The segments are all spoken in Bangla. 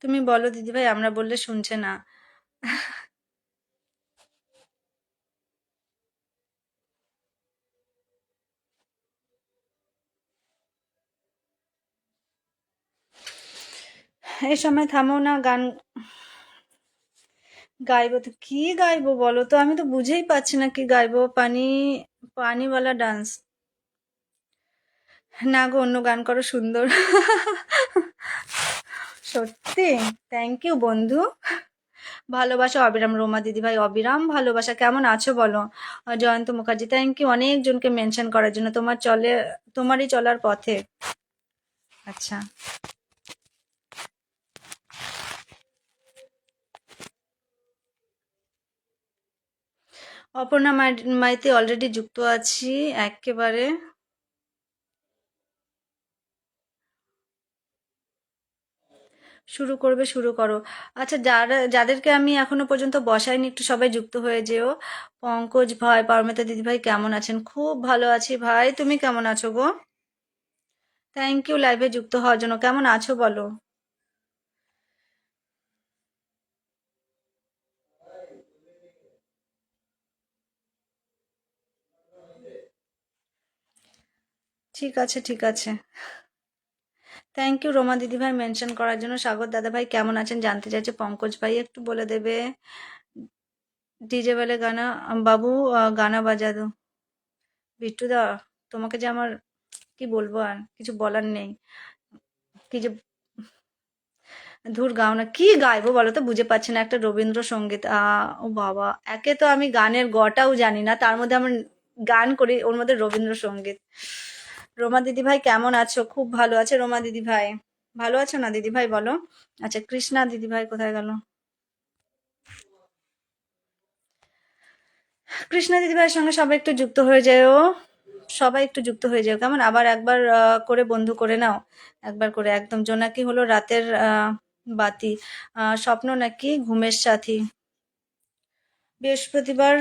তুমি বলো দিদিভাই, আমরা বললে শুনছে না। এই সময় থামো না, গান গাইবো তো কি গাইবো বলো তো, আমি তো বুঝেই পাচ্ছি না কি গাইবো। পানিওয়ালা ডান্স? না গো, অন্য গান করো সুন্দর। সত্যি? থ্যাংক ইউ বন্ধু। ভালোবাসা অবিরাম, রোমা দিদিভাই অবিরাম ভালোবাসা। কেমন আছো বলো? জয়ন্ত মুখার্জি, থ্যাংক ইউ অনেকজনকে মেনশন করার জন্য। তোমারই চলার পথে। আচ্ছা, অপর্ণা মাইতি অলরেডি যুক্ত আছি একেবারে। শুরু করবে, শুরু করো। আচ্ছা, যাদেরকে আমি এখনো পর্যন্ত বসাইনি, একটু সবাই যুক্ত হয়ে যেও। পঙ্কজ ভাই, পারমিতা দিদি ভাই কেমন আছেন? খুব ভালো আছি ভাই, তুমি কেমন আছো গো? থ্যাংক ইউ লাইভে যুক্ত হওয়ার জন্য। কেমন আছো বলো? ঠিক আছে, ঠিক আছে। থ্যাংক ইউ রোমা দিদি ভাই মেনশন করার জন্য। সাগর দাদা ভাই কেমন আছেন জানতে চাইছে। পঙ্কজ ভাই একটু বলে দেবে। ডিজে বেলে গানা, বাবু গানা বাজা দো। বিট্টু দা, তোমাকে যে আমার কি বলবো, আর কিছু বলার নেই। কি যে ধুর, গাও না, কি গাইবো বলো তো, বুঝে পাচ্ছি না। একটা রবীন্দ্রসঙ্গীত, ও বাবা, একে তো আমি গানের গটাও জানি না, তার মধ্যে আমার গান করি, ওর মধ্যে রবীন্দ্রসঙ্গীত। রোমা দিদি ভাই কেমন আছো? খুব ভালো আছে রোমা দিদি ভাই। ভালো আছো না দিদি ভাই বলো? আচ্ছা, কৃষ্ণা দিদি ভাই কোথায় গেল? কৃষ্ণা দিদি ভাইয়ের সঙ্গে সবাই একটু যুক্ত হয়ে যাও। সবাই একটু যুক্ত হয়ে যাও কেমন? আবার একবার করে বন্ধু করে নাও। একবার করে একদম। জোনাকি হলো রাতের বাতি। স্বপ্ন নাকি ঘুমের সাথী। বৃহস্পতিবার।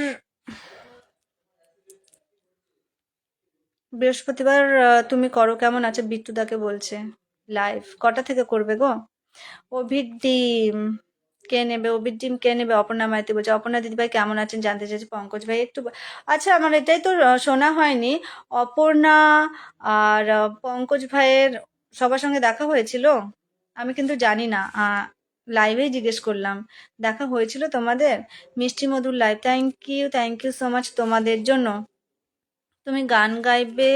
বৃহস্পতিবার তুমি করো, কেমন আছে? বিট্টুদাকে বলছে লাইভ কটা থেকে করবে গো? অভির ডিম কে নেবে? অভির ডিম কে নেবে? অপর্ণা মাইতি বলছে। অপর্ণা দিদিভাই কেমন আছেন জানতে চাইছে। পঙ্কজ ভাই একটু আচ্ছা, আমার এটাই তো শোনা হয়নি। অপর্ণা আর পঙ্কজ ভাইয়ের সবার সঙ্গে দেখা হয়েছিল? আমি কিন্তু জানি না। লাইভেই জিজ্ঞেস করলাম। দেখা হয়েছিল তোমাদের? মিষ্টি মধুর live, thank you so much তোমাদের জন্য। তুমি গান গাইবে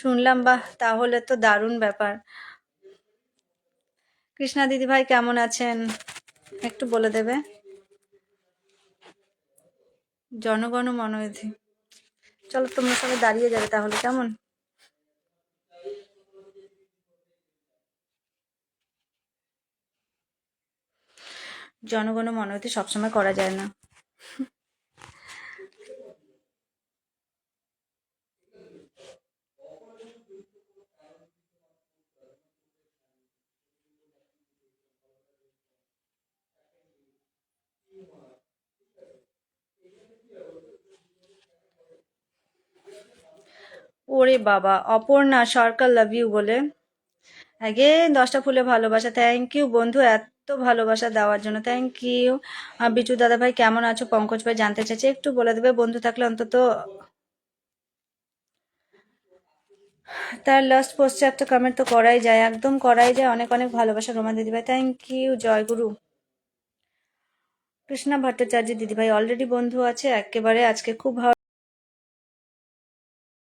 শুনলাম, বাহ, তাহলে তো দারুণ ব্যাপার। কৃষ্ণা দিদি ভাই কেমন আছেন একটু বলে দেবে। জনগণ মনোয়ধি। চলো, তোমরা সবাই দাঁড়িয়ে যাবে তাহলে, কেমন? জনগণ মনোয়ধি সবসময় করা যায় না। ওরে বাবা, অপর্ণা সরকার লাভ ইউ বলে। আগে 10টা ফুলে ভালোবাসা, থ্যাংক ইউ বন্ধু এত ভালোবাসা দেওয়ার জন্য, থ্যাংক ইউ। বিচু দাদা ভাই কেমন আছো? পঙ্কজ ভাই জানতে চাইছে, একটু বলে দেবে বন্ধু থাকলে অন্তত। তার লাস্ট পোস্টে একটা কমেন্ট তো করাই যায়, একদম করাই যায়। অনেক অনেক ভালোবাসা রোমান দিদিভাই, থ্যাংক ইউ। জয়গুরু। কৃষ্ণা ভট্টাচার্য দিদিভাই অলরেডি বন্ধু আছে একেবারে, আজকে খুব ভালো